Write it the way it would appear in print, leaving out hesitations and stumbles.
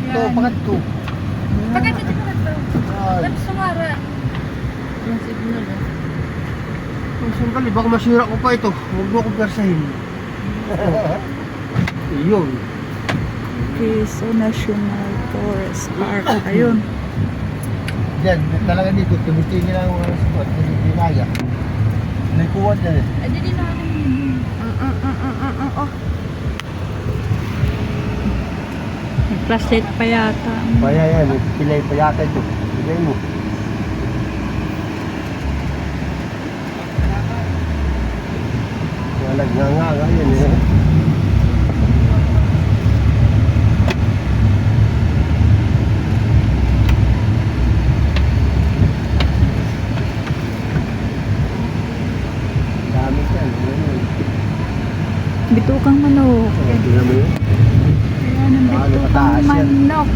to, pakat to. Pagkat ito na ito. Yan. Tapos sumara. Yung signal eh. Ang sangkali, baka masira ko pa ito. Huwag mo akong persahin. Iyon. Quezon National Forest Park. Ayun. Diyan, talaga dito, tumitingin lang ang spot. Hindi kaya. May kuwan dyan eh. Ay, di na ako. Oh. May flashlight pa yata. Kaya yan, pilay pa yata ito. Pilay mo. Walag nga yan eh. Dami yan. Bitukang manok. Tingnan mo yun. Ayan ang Paano bitukang kataas yan? manok.